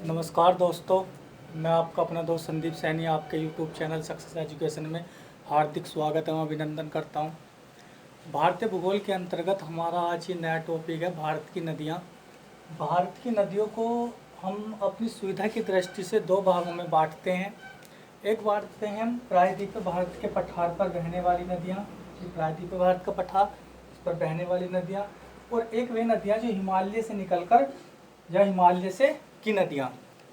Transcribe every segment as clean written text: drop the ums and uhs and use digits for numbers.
नमस्कार दोस्तों, मैं आपका अपना दोस्त संदीप सैनी आपके यूट्यूब चैनल सक्सेस एजुकेशन में हार्दिक स्वागत एवं अभिनंदन करता हूं। भारतीय भूगोल के अंतर्गत हमारा आज ये नया टॉपिक है भारत की नदियां। भारत की नदियों को हम अपनी सुविधा की दृष्टि से दो भागों में बांटते हैं। एक बांटते हैं हम प्रायद्वीपीय भारत के पठार पर बहने वाली नदियाँ, प्रायद्वीपीय भारत का पठार, इस पर बहने वाली नदियाँ, और एक वे नदियाँ जो हिमालय से निकलकर या हिमालय से की नदियाँ।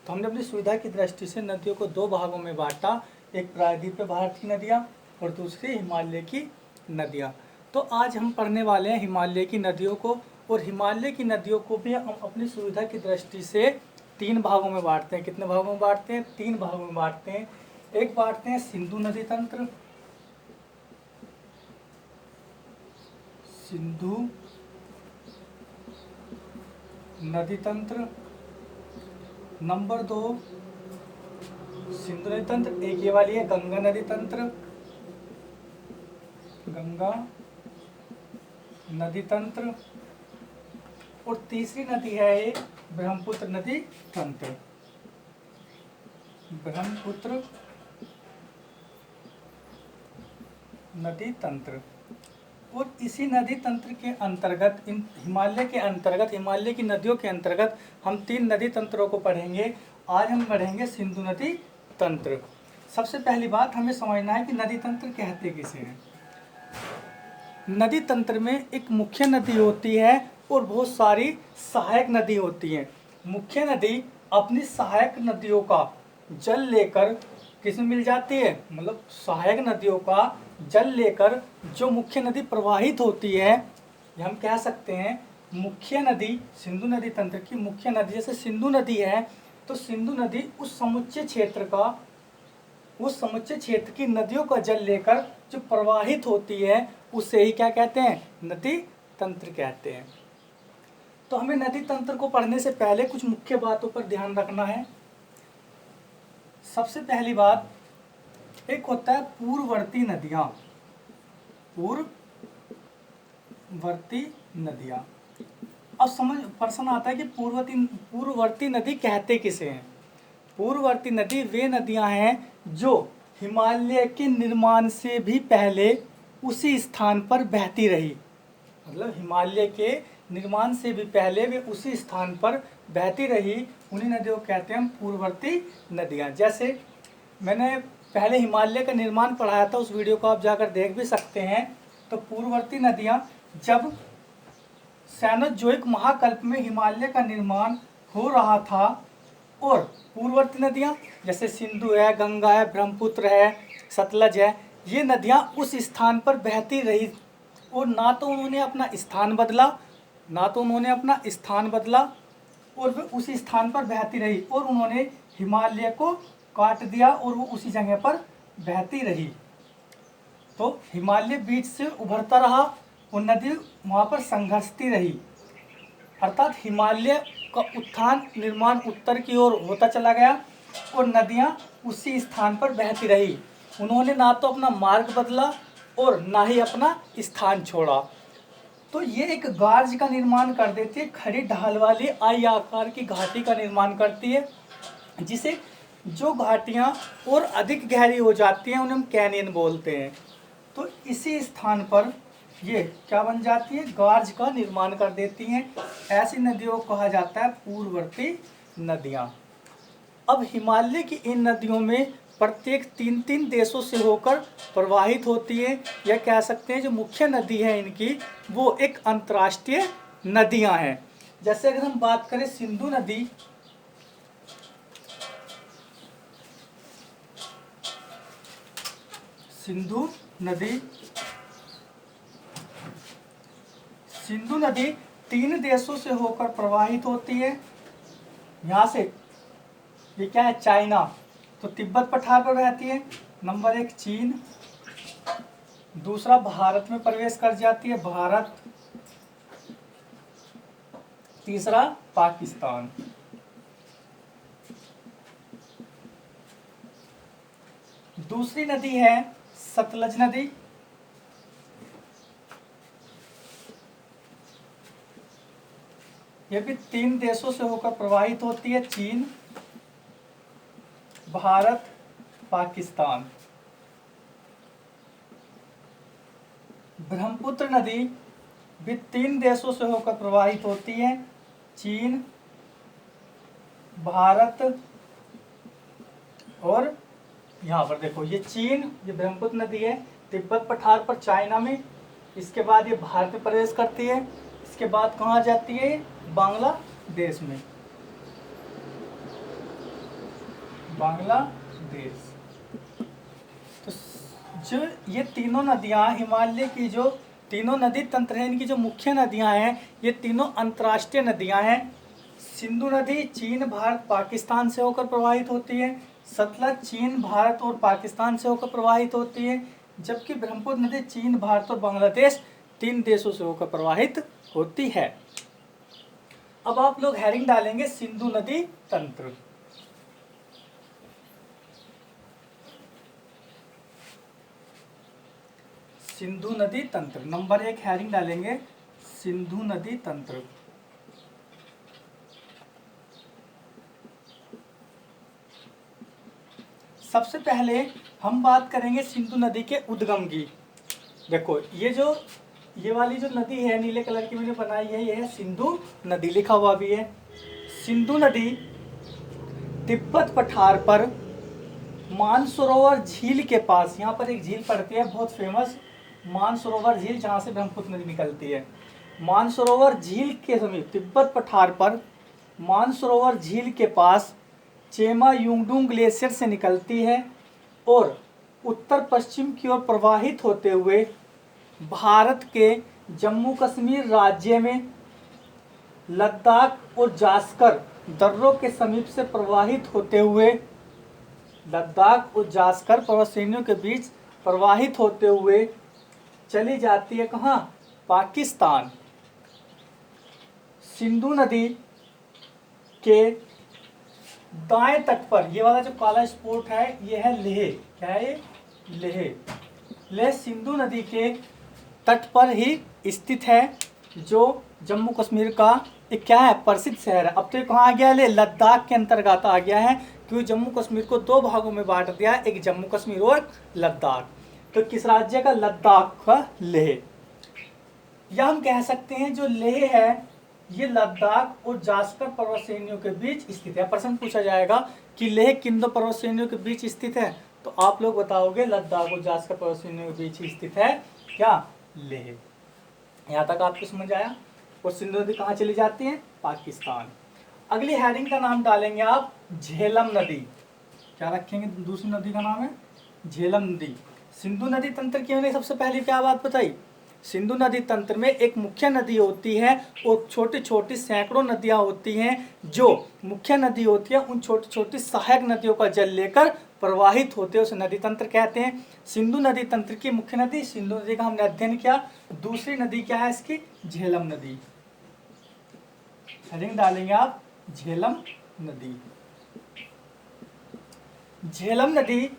तो हमने अपनी सुविधा की दृष्टि से नदियों को दो भागों में बांटा, एक प्रायद्वीपीय भारत की नदियाँ और दूसरी हिमालय की नदियाँ। तो आज हम पढ़ने वाले हैं हिमालय की नदियों को, और हिमालय की नदियों को भी हम अपनी सुविधा की दृष्टि से तीन भागों में बांटते हैं। कितने भागों में बांटते हैं? तीन भागों में बांटते हैं। एक बांटते हैं सिंधु नदी तंत्र, सिंधु नदी तंत्र। नंबर दो सिंधु नदी तंत्र, एक ये वाली है गंगा नदी तंत्र, गंगा नदी तंत्र, और तीसरी नदी है ये ब्रह्मपुत्र नदी तंत्र, ब्रह्मपुत्र नदी तंत्र। और इसी नदी तंत्र के अंतर्गत, इन हिमालय के अंतर्गत, हिमालय की नदियों के अंतर्गत हम तीन नदी तंत्रों को पढ़ेंगे। आज हम पढ़ेंगे सिंधु नदी तंत्र। सबसे पहली बात हमें समझना है कि नदी तंत्र कहते किसे हैं। नदी तंत्र में एक मुख्य नदी होती है और बहुत सारी सहायक नदी होती हैं। मुख्य नदी अपनी सहायक नदियों का जल लेकर किसमें मिल जाती है, मतलब सहायक नदियों का जल लेकर जो मुख्य नदी प्रवाहित होती है, हम कह सकते हैं मुख्य नदी, सिंधु नदी तंत्र की मुख्य नदी। जैसे सिंधु नदी है तो सिंधु नदी उस समुच्चय क्षेत्र की नदियों का जल लेकर जो प्रवाहित होती है उसे ही क्या कहते हैं, नदी तंत्र कहते हैं। तो हमें नदी तंत्र को पढ़ने से पहले कुछ मुख्य बातों पर ध्यान रखना है। सबसे पहली बात, एक होता है पूर्ववर्ती नदियां, पूर्ववर्ती नदियां। अब समझ प्रश्न आता है कि पूर्ववर्ती नदी कहते किसे हैं। पूर्ववर्ती नदी वे नदियां हैं जो हिमालय के निर्माण से भी पहले उसी स्थान पर बहती रही, मतलब हिमालय के निर्माण से भी पहले वे उसी स्थान पर बहती रही, उन्हीं नदियों को कहते हैं हम पूर्ववर्ती नदियां। जैसे मैंने पहले हिमालय का निर्माण पढ़ाया था, उस वीडियो को आप जाकर देख भी सकते हैं। तो पूर्ववर्ती नदियां जब सैनोज़ोइक महाकल्प में हिमालय का निर्माण हो रहा था, और पूर्ववर्ती नदियां जैसे सिंधु है, गंगा है, ब्रह्मपुत्र है, सतलज है, ये नदियां उस स्थान पर बहती रही और ना तो उन्होंने अपना स्थान बदला और वे उसी स्थान पर बहती रही, और उन्होंने हिमालय को काट दिया और वो उसी जगह पर बहती रही। तो हिमालय बीच से उभरता रहा और नदी वहाँ पर संघर्षती रही, अर्थात हिमालय का उत्थान निर्माण उत्तर की ओर होता चला गया और नदियाँ उसी स्थान पर बहती रही। उन्होंने ना तो अपना मार्ग बदला और ना ही अपना स्थान छोड़ा। तो ये एक गार्ज का निर्माण कर देती है, खड़ी ढाल वाली आई आकार की घाटी का निर्माण करती है, जिसे जो घाटियाँ और अधिक गहरी हो जाती हैं उन्हें हम कैनियन बोलते हैं। तो इसी स्थान पर ये क्या बन जाती है, गार्ज का निर्माण कर देती हैं। ऐसी नदियों को कहा जाता है पूर्ववर्ती नदियाँ। अब हिमालय की इन नदियों में प्रत्येक 3-3 देशों से होकर प्रवाहित होती है, या कह सकते हैं जो मुख्य नदी है इनकी वो एक अंतर्राष्ट्रीय नदियां हैं। जैसे अगर हम बात करें सिंधु नदी, सिंधु नदी 3 देशों से होकर प्रवाहित होती है। यहाँ से ये क्या है, चाइना, तो तिब्बत पठार पर बहती है। नंबर 1 चीन, दूसरा भारत में प्रवेश कर जाती है भारत, तीसरा पाकिस्तान। दूसरी नदी है सतलज नदी, ये भी 3 देशों से होकर प्रवाहित होती है, चीन, भारत, पाकिस्तान। ब्रह्मपुत्र नदी भी 3 देशों से होकर प्रवाहित होती है, चीन, भारत और यहाँ पर देखो ये चीन, ये ब्रह्मपुत्र नदी है तिब्बत पठार पर चाइना में, इसके बाद ये भारत में प्रवेश करती है, इसके बाद कहाँ जाती है, बांग्लादेश में, बांग्लादेश। तो जो ये तीनों नदियाँ हिमालय की जो तीनों नदी तंत्र हैं, इनकी जो मुख्य नदियाँ हैं, ये तीनों अंतर्राष्ट्रीय नदियाँ हैं। सिंधु नदी चीन, भारत, पाकिस्तान से होकर प्रवाहित होती है, सतलज चीन, भारत और पाकिस्तान से होकर प्रवाहित होती है, जबकि ब्रह्मपुत्र नदी चीन, भारत और बांग्लादेश 3 देशों से होकर प्रवाहित होती है। अब आप लोग हेडिंग डालेंगे सिंधु नदी तंत्र। सिंधु नदी तंत्र नंबर 1 हेडिंग डालेंगे सिंधु नदी तंत्र। सबसे पहले हम बात करेंगे सिंधु नदी के उद्गम की। देखो ये वाली जो नदी है नीले कलर की मैंने बनाई है, ये है सिंधु नदी, लिखा हुआ भी है। सिंधु नदी तिब्बत पठार पर मानसरोवर झील के पास, यहाँ पर एक झील पड़ती है बहुत फेमस, मानसरोवर झील, जहाँ से ब्रह्मपुत्र नदी निकलती है। मानसरोवर झील के समीप तिब्बत पठार पर मानसरोवर झील के पास चेमा युंगडुंग ग्लेशियर से निकलती है और उत्तर पश्चिम की ओर प्रवाहित होते हुए भारत के जम्मू कश्मीर राज्य में लद्दाख और जास्कर दर्रों के समीप से प्रवाहित होते हुए लद्दाख और जास्कर पर्वत श्रेणियों के बीच प्रवाहित होते हुए चली जाती है कहाँ, पाकिस्तान। सिंधु नदी के दाएं तट पर ये वाला जो काला स्पॉट है ये है लेह, क्या है ये, लेह सिंधु नदी के तट पर ही स्थित है, जो जम्मू कश्मीर का एक क्या है, प्रसिद्ध शहर है। अब तो ये कहाँ आ गया, लद्दाख के अंतर्गत आ गया है, क्योंकि जम्मू कश्मीर को 2 भागों में बांट दिया, एक जम्मू कश्मीर और लद्दाख। तो किस राज्य का, लद्दाख का लेह। या हम कह सकते हैं जो लेह है ये लद्दाख और जास्कर पर्वत श्रेणियों के बीच स्थित है। प्रश्न पूछा जाएगा कि लेह किन 2 पर्वत श्रेणियों के बीच स्थित है, तो आप लोग बताओगे लद्दाख और जास्कर पर्वत श्रेणियों के बीच स्थित है क्या, लेह। यहाँ तक आपको समझ आया। और सिंधु नदी कहाँ चली जाती है, पाकिस्तान। अगली हेडिंग का नाम डालेंगे आप झेलम नदी। क्या रखेंगे, दूसरी नदी का नाम है झेलम नदी। सिंधु नदी तंत्र की मैंने सबसे पहले क्या बात बताई, सिंधु नदी तंत्र में एक मुख्य नदी होती है और छोटी छोटी सैकड़ों नदियां होती हैं। जो मुख्य नदी होती है उन छोटी छोटी सहायक नदियों का जल लेकर प्रवाहित होते हैं, उसे नदी तंत्र कहते हैं। सिंधु नदी तंत्र की मुख्य नदी सिंधु नदी का हमने अध्ययन किया। दूसरी नदी क्या है इसकी, झेलम नदी। हेडिंग डालेंगे आप झेलम नदी। झेलम नदी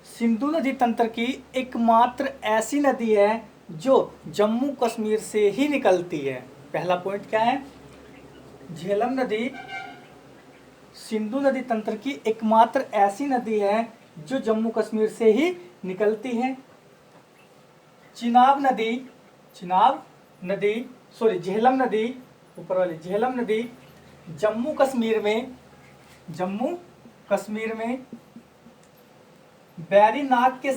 सिंधु नदी तंत्र की एकमात्र ऐसी नदी है जो जम्मू कश्मीर से ही निकलती है। पहला पॉइंट क्या है, झेलम नदी सिंधु नदी तंत्र की एकमात्र ऐसी नदी है जो जम्मू कश्मीर से ही निकलती है। झेलम नदी ऊपर वाली झेलम नदी जम्मू कश्मीर में बैरीनाग के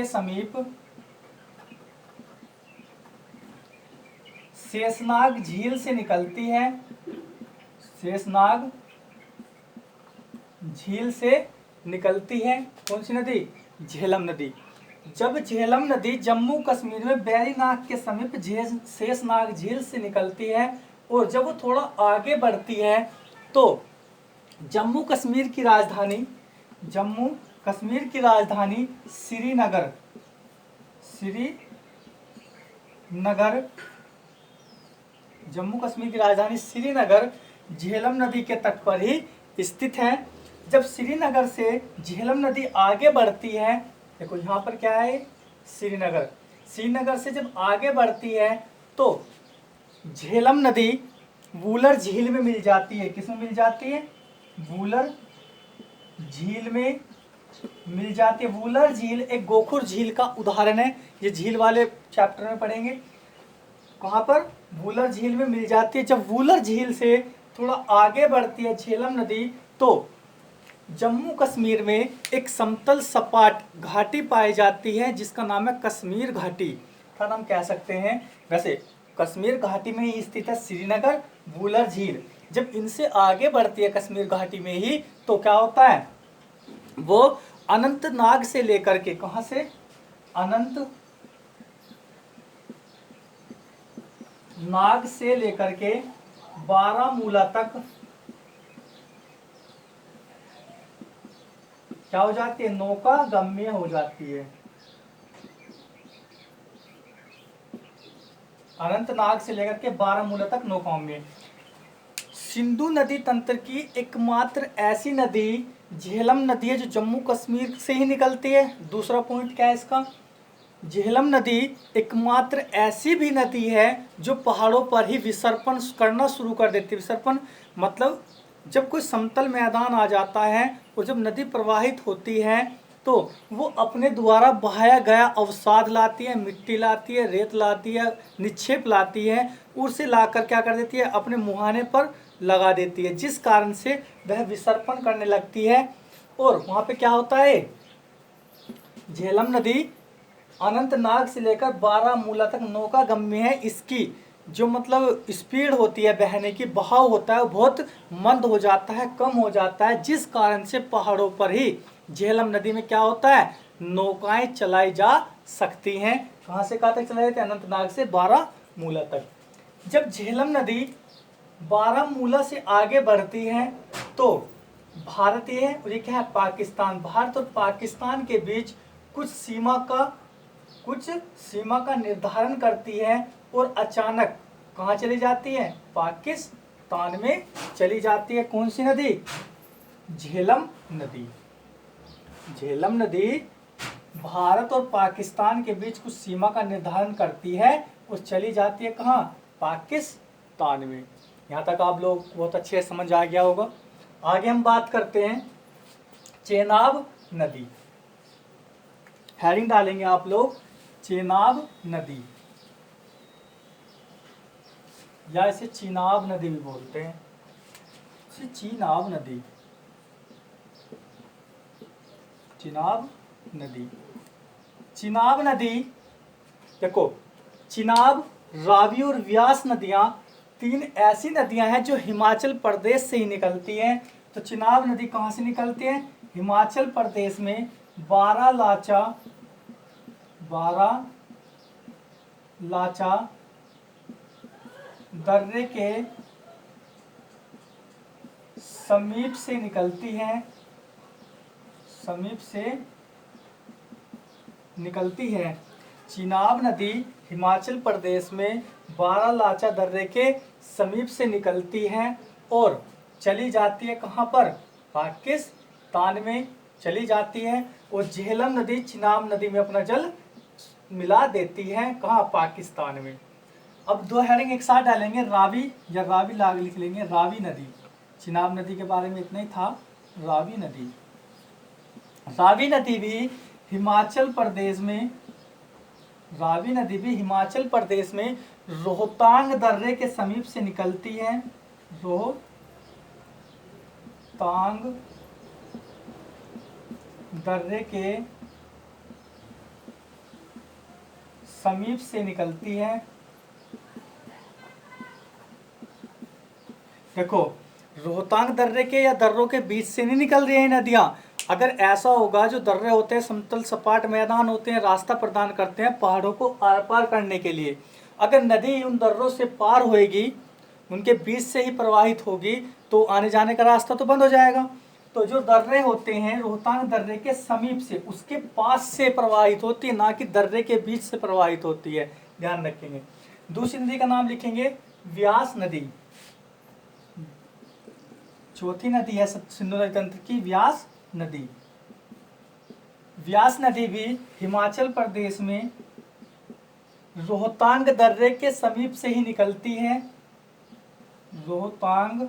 समीप शेषनाग झील से निकलती है। शेषनाग झील से निकलती है कौन सी नदी, झेलम नदी। जब झेलम नदी जम्मू कश्मीर में बैरीनाग के समीप शेषनाग झील से निकलती है और जब वो थोड़ा आगे बढ़ती है तो जम्मू कश्मीर की राजधानी श्रीनगर झेलम नदी के तट पर ही स्थित है। जब श्रीनगर से झेलम नदी आगे बढ़ती है, देखो यहाँ पर क्या है, श्रीनगर, श्रीनगर से जब आगे बढ़ती है तो झेलम नदी वूलर झील में मिल जाती है। किसमें मिल जाती है? वूलर झील में मिल जाती है। वूलर झील एक गोखुर झील का उदाहरण है, ये झील वाले चैप्टर में पढ़ेंगे। कहाँ पर? वूलर झील में मिल जाती है। जब वूलर झील से थोड़ा आगे बढ़ती है झेलम नदी तो जम्मू कश्मीर में एक समतल सपाट घाटी पाई जाती है जिसका नाम है कश्मीर घाटी, का नाम कह सकते हैं। वैसे कश्मीर घाटी में ही स्थित है श्रीनगर, वूलर झील। जब इनसे आगे बढ़ती है कश्मीर घाटी में ही तो क्या होता है? वो अनंतनाग से लेकर के, कहां से? अनंतनाग से लेकर के बारामूला तक क्या हो जाती है? नौका गम्य हो जाती है। अनंतनाग से लेकर के बारामूला तक नौकागम्य। सिंधु नदी तंत्र की एकमात्र ऐसी नदी झेलम नदी है जो जम्मू कश्मीर से ही निकलती है। दूसरा पॉइंट क्या है इसका? झेलम नदी एकमात्र ऐसी भी नदी है जो पहाड़ों पर ही विसर्पण करना शुरू कर देती है। विसर्पण मतलब जब कोई समतल मैदान आ जाता है और जब नदी प्रवाहित होती है तो वो अपने द्वारा बहाया गया अवसाद लाती है, मिट्टी लाती है, रेत लाती है, निक्षेप लाती है, उसे लाकर क्या कर देती है? अपने मुहाने पर लगा देती है, जिस कारण से वह विसर्पण करने लगती है। और वहाँ पे क्या होता है? झेलम नदी अनंतनाग से लेकर बारामूला तक नौकागम्य है। इसकी जो मतलब स्पीड होती है, बहने की बहाव होता है, वो बहुत मंद हो जाता है, कम हो जाता है, जिस कारण से पहाड़ों पर ही झेलम नदी में क्या होता है? नौकाएं चलाई जा सकती हैं। कहाँ से कहाँ तक चलाई जाती है? अनंतनाग से बारामूला तक। जब झेलम नदी बारामूला से आगे बढ़ती है तो भारतीय और ये क्या है? पाकिस्तान। भारत और पाकिस्तान के बीच कुछ सीमा का निर्धारण करती है और अचानक कहाँ चली जाती है? पाकिस्तान में चली जाती है। कौन सी नदी? झेलम नदी। झेलम नदी भारत और पाकिस्तान के बीच कुछ सीमा का निर्धारण करती है और चली जाती है कहाँ? पाकिस्तान में। यहाँ तक आप लोग बहुत अच्छे से समझ आ गया होगा। आगे हम बात करते हैं चेनाब नदी। हेडिंग डालेंगे आप लोग चेनाब नदी, या इसे चिनाब नदी भी बोलते हैं। इसे चिनाब नदी, चिनाब नदी। चिनाब नदी देखो, चिनाब, रावी और व्यास नदियां तीन ऐसी नदियां हैं जो हिमाचल प्रदेश से ही निकलती हैं। तो चिनाब नदी कहाँ से निकलती है? हिमाचल प्रदेश में बारालाचा दर्रे के समीप से निकलती है, चिनाब नदी हिमाचल प्रदेश में बारालाचा दर्रे के समीप से निकलती है और चली जाती है कहाँ पर? पाकिस्तान में चली जाती है। और झेलम नदी चिनाब नदी में अपना जल मिला देती है, कहाँ? पाकिस्तान में। अब दो हेडिंग एक साथ डालेंगे, रावी या रावी लाग लिख लेंगे। रावी नदी, चिनाब नदी के बारे में इतना ही था। रावी नदी, रावी नदी भी हिमाचल प्रदेश में रोहतांग दर्रे के समीप से निकलती है। रोहतांग दर्रे के समीप से निकलती है। देखो, रोहतांग दर्रे के या दर्रों के बीच से नहीं निकल रही है नदियां। अगर ऐसा होगा, जो दर्रे होते हैं समतल सपाट मैदान होते हैं, रास्ता प्रदान करते हैं पहाड़ों को आर पार करने के लिए। अगर नदी उन दर्रों से पार होएगी, उनके बीच से ही प्रवाहित होगी, तो आने जाने का रास्ता तो बंद हो जाएगा। तो जो दर्रे होते हैं रोहतांग दर्रे के समीप से, उसके पास से प्रवाहित होती है, ना कि दर्रे के बीच से प्रवाहित होती है, ध्यान रखेंगे। दूसरी नदी का नाम लिखेंगे व्यास नदी। चौथी नदी है सिंधु नदी तंत्र की व्यास नदी। व्यास नदी भी हिमाचल प्रदेश में रोहतांग दर्रे के समीप से ही निकलती है। रोहतांग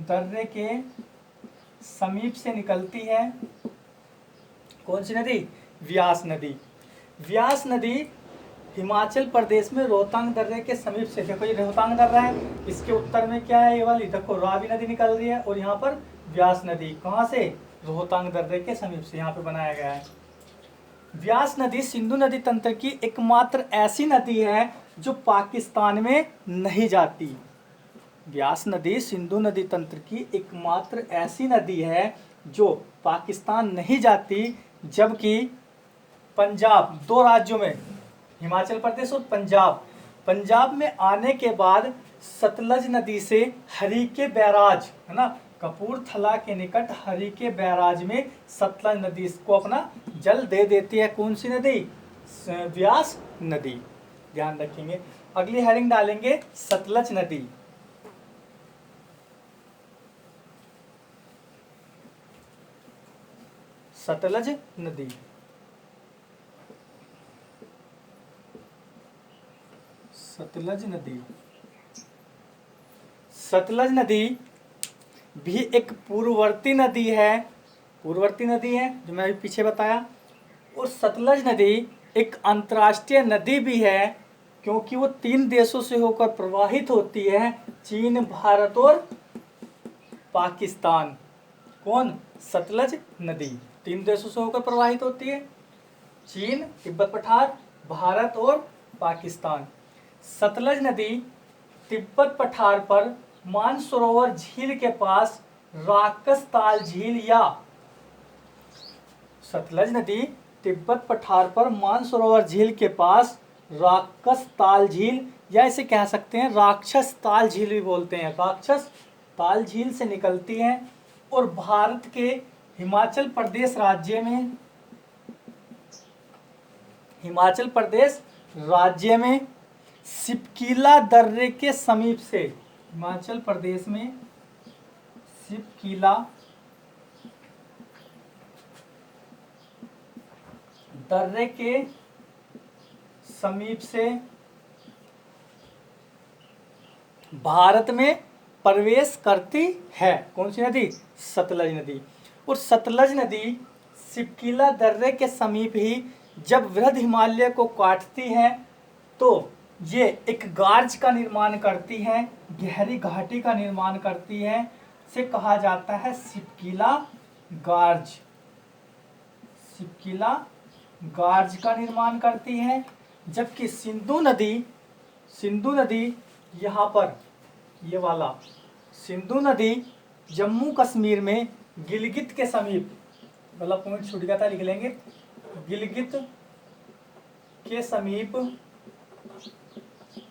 दर्रे के समीप से निकलती है कौन सी नदी? व्यास नदी। व्यास नदी हिमाचल प्रदेश में रोहतांग दर्रे के समीप से, देखो ये रोहतांग दर्रा है, इसके उत्तर में क्या है ये वाली, देखो रावी नदी निकल रही है, और यहाँ पर व्यास नदी कहाँ से? रोहतांग दर्रे के समीप से यहाँ पे बनाया गया है। व्यास नदी सिंधु नदी तंत्र की एकमात्र ऐसी नदी है जो पाकिस्तान में नहीं जाती। व्यास नदी सिंधु नदी तंत्र की एकमात्र ऐसी नदी है जो पाकिस्तान नहीं जाती, जबकि पंजाब, दो राज्यों में, हिमाचल प्रदेश और पंजाब में आने के बाद सतलज नदी से हरीके बैराज है ना, कपूरथला के निकट हरीके बैराज में सतलज नदी को अपना जल दे देती है। कौन सी नदी? व्यास नदी। ध्यान रखेंगे, अगली हेडिंग डालेंगे सतलज नदी। सतलज नदी, सतलज नदी। सतलज नदी भी एक पूर्ववर्ती नदी है, पूर्ववर्ती नदी है जो मैं अभी पीछे बताया। और सतलज नदी एक अंतर्राष्ट्रीय नदी भी है, क्योंकि वो 3 देशों से होकर प्रवाहित होती है, चीन, भारत और पाकिस्तान। कौन? सतलज नदी 3 देशों से होकर प्रवाहित होती है, चीन, तिब्बत पठार, भारत और पाकिस्तान। सतलज नदी तिब्बत पठार पर मानसरोवर झील के पास राकस ताल झील या सतलज नदी तिब्बत पठार पर मानसरोवर झील के पास राकस ताल झील, या इसे कह सकते हैं राक्षस ताल झील भी बोलते हैं, राक्षस ताल झील से निकलती है और भारत के हिमाचल प्रदेश राज्य में सिपकीला दर्रे के समीप से, हिमाचल प्रदेश में सिपकीला दर्रे के समीप से भारत में प्रवेश करती है। कौन सी नदी? सतलज नदी। और सतलज नदी सिपकीला दर्रे के समीप ही जब वृहद हिमालय को काटती है तो ये एक गार्ज का निर्माण करती है, गहरी घाटी का निर्माण करती है, से कहा जाता है सिपकीला गार्ज। सिपकीला गार्ज का निर्माण करती है। जबकि सिंधु नदी यहाँ पर, ये वाला सिंधु नदी जम्मू कश्मीर में गिलगित के समीप, मतलब पॉइंट छूट गया था, लिख लेंगे, गिलगित के समीप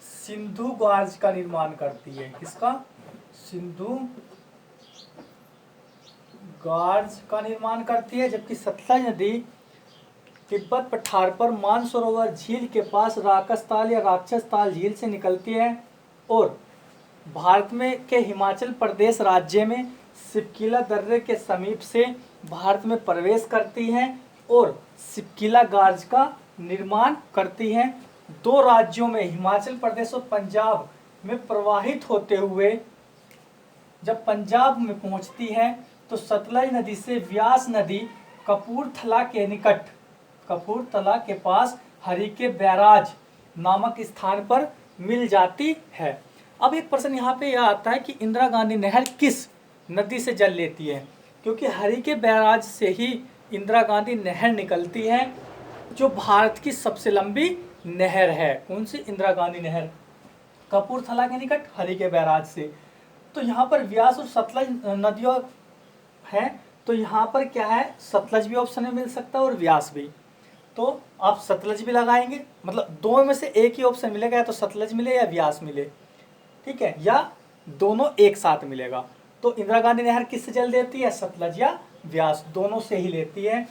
सिंधु गार्ज का निर्माण करती है। किसका? सिंधु गार्ज का निर्माण करती है। जबकि सतलज नदी तिब्बत पठार पर मानसरोवर झील के पास राकसताल या राक्षस ताल झील से निकलती है और भारत में के हिमाचल प्रदेश राज्य में सिपकीला दर्रे के समीप से भारत में प्रवेश करती हैं और सिपकीला गार्ज का निर्माण करती हैं। 2 राज्यों में, हिमाचल प्रदेश और पंजाब में प्रवाहित होते हुए जब पंजाब में पहुंचती है तो सतलज नदी से व्यास नदी कपूरथला के निकट, कपूरथला के पास हरीके बैराज नामक स्थान पर मिल जाती है। अब एक प्रश्न यहाँ पे यह आता है कि इंदिरा गांधी नहर किस नदी से जल लेती है? क्योंकि हरीके बैराज से ही इंदिरा गांधी नहर निकलती है, जो भारत की सबसे लंबी नहर है। कौन सी? इंदिरा गांधी नहर, कपूरथला के निकट हरीके बैराज से। तो यहाँ पर व्यास और सतलज नदियों है, तो यहाँ पर क्या है, सतलज भी ऑप्शन में मिल सकता है और व्यास भी। तो आप सतलज भी लगाएंगे, मतलब 2 में से एक ही ऑप्शन मिलेगा, या तो सतलज मिले या व्यास मिले, ठीक है, या दोनों एक साथ मिलेगा। तो इंदिरा गांधी नहर किससे जल देती है? सतलज या व्यास, दोनों से ही लेती है।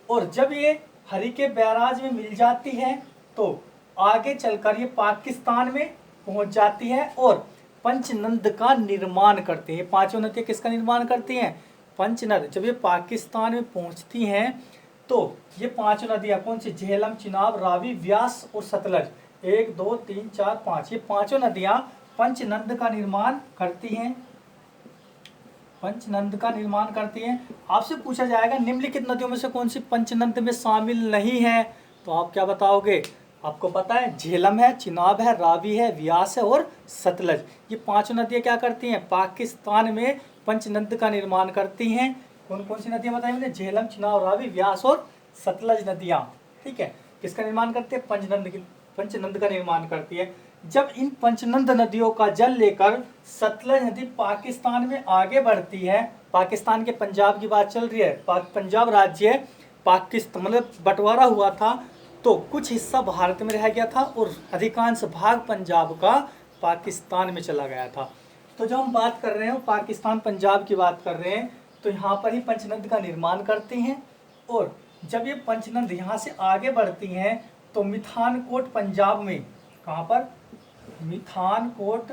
और जब ये हरीके बैराज में मिल जाती है तो आगे चलकर ये पाकिस्तान में पहुंच जाती है और पंचनद का निर्माण करती है। 5 नदियाँ किसका निर्माण करती हैं? पंचनद। जब ये पाकिस्तान में पहुंचती हैं तो ये पांचों नदियां कौन सी, झेलम, चिनाब, रावी, व्यास और सतलज, 1 2 3 4 5, ये पांचों नदियां पंचनंद का निर्माण करती हैं, पंचनंद का निर्माण करती हैं। आपसे पूछा जाएगा निम्नलिखित नदियों में से कौन सी पंचनंद में शामिल नहीं है, तो आप क्या बताओगे, आपको पता है झेलम है, चिनाब है, रावी है, व्यास है और सतलज। ये पांचों नदियां क्या करती हैं, पाकिस्तान में पंचनंद का निर्माण करती हैं। कौन कौन सी नदियां बताई मैंने, झेलम, चिनाब, रावी, व्यास और सतलज नदियां। ठीक है, किसका निर्माण करती है, पंचनंद का निर्माण करती है। जब इन पंचनंद नदियों का जल लेकर सतलज नदी पाकिस्तान में आगे बढ़ती है, पाकिस्तान के पंजाब की बात चल रही है, पंजाब राज्य पाकिस्तान मतलब बंटवारा हुआ था, तो कुछ हिस्सा भारत में रह गया था और अधिकांश भाग पंजाब का पाकिस्तान में चला गया था। तो जब हम बात कर रहे हैं पाकिस्तान पंजाब की बात कर रहे हैं, तो यहाँ पर ही पंचनंद का निर्माण करती हैं। और जब ये पंचनंद यहाँ से आगे बढ़ती हैं तो मिठानकोट पंजाब में, कहाँ पर, मिठानकोट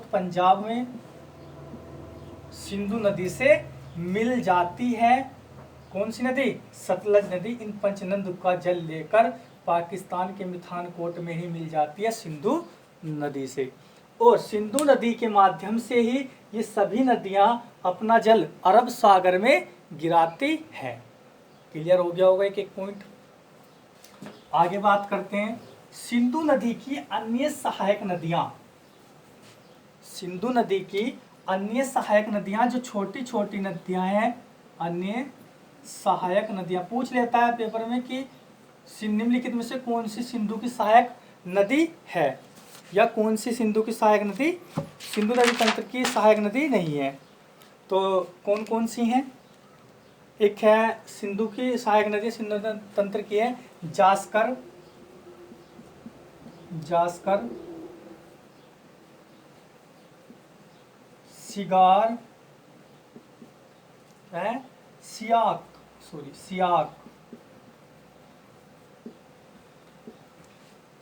पंजाब में सिंधु नदी से मिल जाती है। कौन सी नदी, सतलज नदी इन पंचनंद का जल लेकर पाकिस्तान के मिठानकोट में ही मिल जाती है सिंधु नदी से। और सिंधु नदी के माध्यम से ही ये सभी नदियां अपना जल अरब सागर में गिराती है। क्लियर हो गया होगा एक एक पॉइंट। आगे बात करते हैं सिंधु नदी की अन्य सहायक नदियां। सिंधु नदी की अन्य सहायक नदियां जो छोटी छोटी नदियां हैं, अन्य सहायक नदियां पूछ लेता है पेपर में कि निम्नलिखित में से कौन सी सिंधु की सहायक नदी है, या कौन सी सिंधु की सहायक नदी सिंधु नदी तंत्र की सहायक नदी नहीं है। तो कौन कौन सी हैं, एक है सिंधु की सहायक नदी सिंधु तंत्र की है जास्कर, सिगार है, सियाक,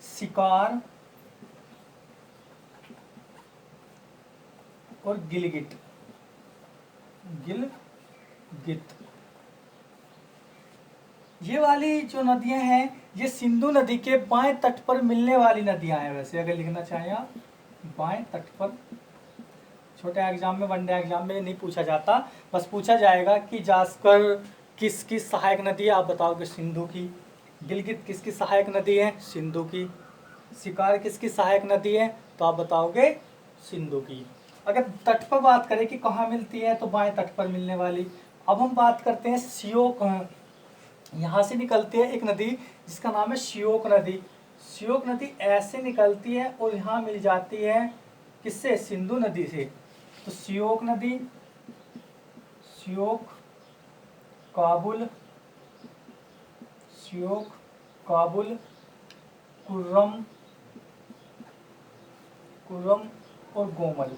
शिकार और गिलगित। ये वाली जो नदियां हैं ये सिंधु नदी के बाएं तट पर मिलने वाली नदियां हैं। वैसे अगर लिखना चाहें आप बाएं तट पर, छोटे एग्जाम में वनडे एग्जाम में नहीं पूछा जाता, बस पूछा जाएगा कि जास्कर किसकी सहायक नदी है, आप बताओगे सिंधु की। गिलगित किसकी सहायक नदी है, सिंधु की। शिकार किसकी सहायक नदी है, तो आप बताओगे सिंधु की। अगर तट पर बात करें कि कहाँ मिलती है, तो बाएं तट पर मिलने वाली। अब हम बात करते हैं श्योक, यहाँ से निकलती है एक नदी जिसका नाम है श्योक नदी। श्योक नदी ऐसे निकलती है और यहाँ मिल जाती है किससे, सिंधु नदी से। तो श्योक नदी, श्योक काबुल, कुर्रम और गोमल,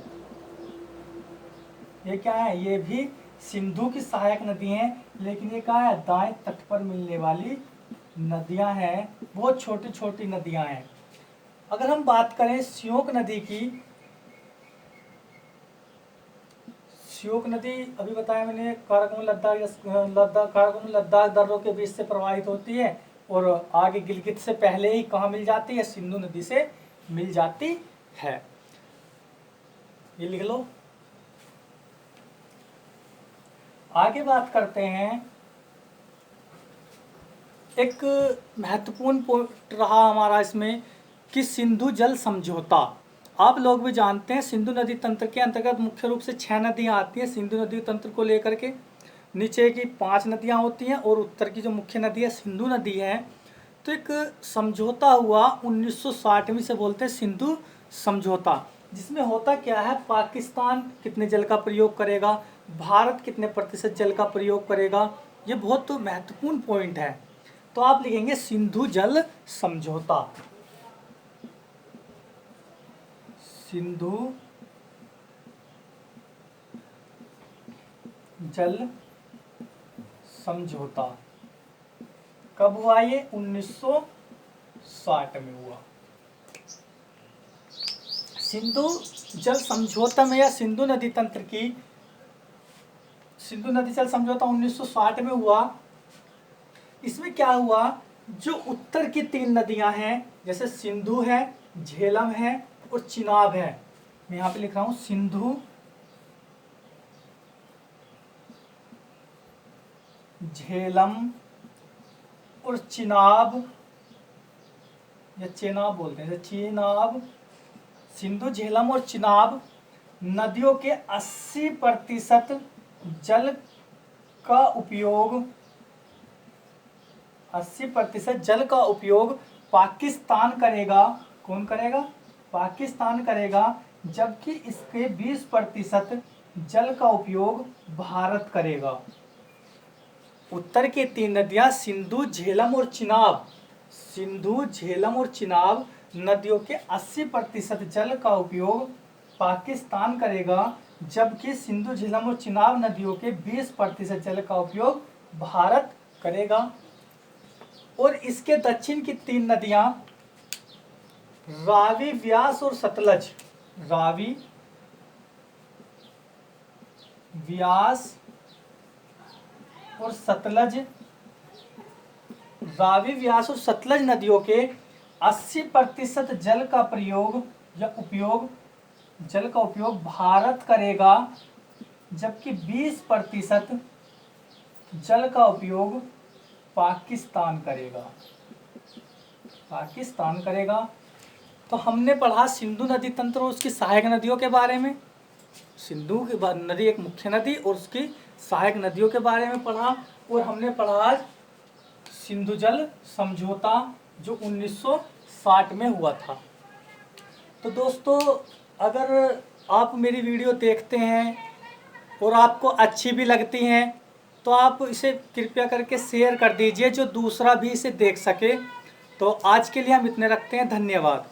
ये क्या है, ये भी सिंधु की सहायक नदी हैं, लेकिन ये क्या है, दाएं तट पर मिलने वाली नदियां हैं, बहुत छोटी छोटी नदियां हैं। अगर हम बात करें श्योक नदी की, श्योक नदी अभी बताया मैंने काराकोरम लद्दाख दर्रों के बीच से प्रवाहित होती है और आगे गिलगित से पहले ही कहाँ मिल जाती है, सिंधु नदी से मिल जाती है। ये लिख लो। आगे बात करते हैं, एक महत्वपूर्ण पॉइंट रहा हमारा इसमें कि सिंधु जल समझौता। आप लोग भी जानते हैं सिंधु नदी तंत्र के अंतर्गत मुख्य रूप से 6 नदियां आती हैं सिंधु नदी तंत्र को लेकर के। नीचे की 5 नदियां होती हैं और उत्तर की जो मुख्य नदी है सिंधु नदी है। तो एक समझौता हुआ 1960 में, से बोलते हैं सिंधु समझौता, जिसमें होता क्या है, पाकिस्तान कितने जल का प्रयोग करेगा, भारत कितने प्रतिशत जल का प्रयोग करेगा, ये बहुत तो महत्वपूर्ण पॉइंट है। तो आप लिखेंगे सिंधु जल समझौता, सिंधु जल समझौता कब हुआ, ये 1960 में हुआ। सिंधु जल समझौता में या सिंधु नदी तंत्र की सिंधु नदी जल समझौता 1960 में हुआ। इसमें क्या हुआ, जो उत्तर की 3 नदियां हैं जैसे सिंधु है, झेलम है और चिनाब है, मैं यहाँ पे लिख रहा हूँ सिंधु, झेलम और चिनाब, या चेनाब बोलते हैं, चेनाब, सिंधु, झेलम और चिनाब नदियों के 80% जल का उपयोग 80% जल का उपयोग पाकिस्तान करेगा। कौन करेगा? पाकिस्तान करेगा। जबकि इसके 20% जल का उपयोग भारत करेगा। उत्तर की 3 नदियां सिंधु, झेलम और चिनाब, सिंधु, झेलम और चिनाब नदियों के 80% जल का उपयोग पाकिस्तान करेगा। जबकि सिंधु, झेलम और चिनाब नदियों के 20% जल का उपयोग भारत करेगा। और इसके दक्षिण की 3 नदियां रावी, व्यास और सतलज, रावी, व्यास और सतलज, रावी, व्यास और सतलज नदियों के 80% जल का प्रयोग या उपयोग, जल का उपयोग भारत करेगा। जबकि 20% जल का उपयोग पाकिस्तान करेगा। पाकिस्तान करेगा। तो हमने पढ़ा सिंधु नदी तंत्र और उसकी सहायक नदियों के बारे में। सिंधु की नदी एक मुख्य नदी और उसकी सहायक नदियों के बारे में पढ़ा। और हमने पढ़ा आज सिंधु जल समझौता जो 1960 में हुआ था। तो दोस्तों, अगर आप मेरी वीडियो देखते हैं और आपको अच्छी भी लगती हैं तो आप इसे कृपया करके शेयर कर दीजिए, जो दूसरा भी इसे देख सके। तो आज के लिए हम इतने रखते हैं। धन्यवाद।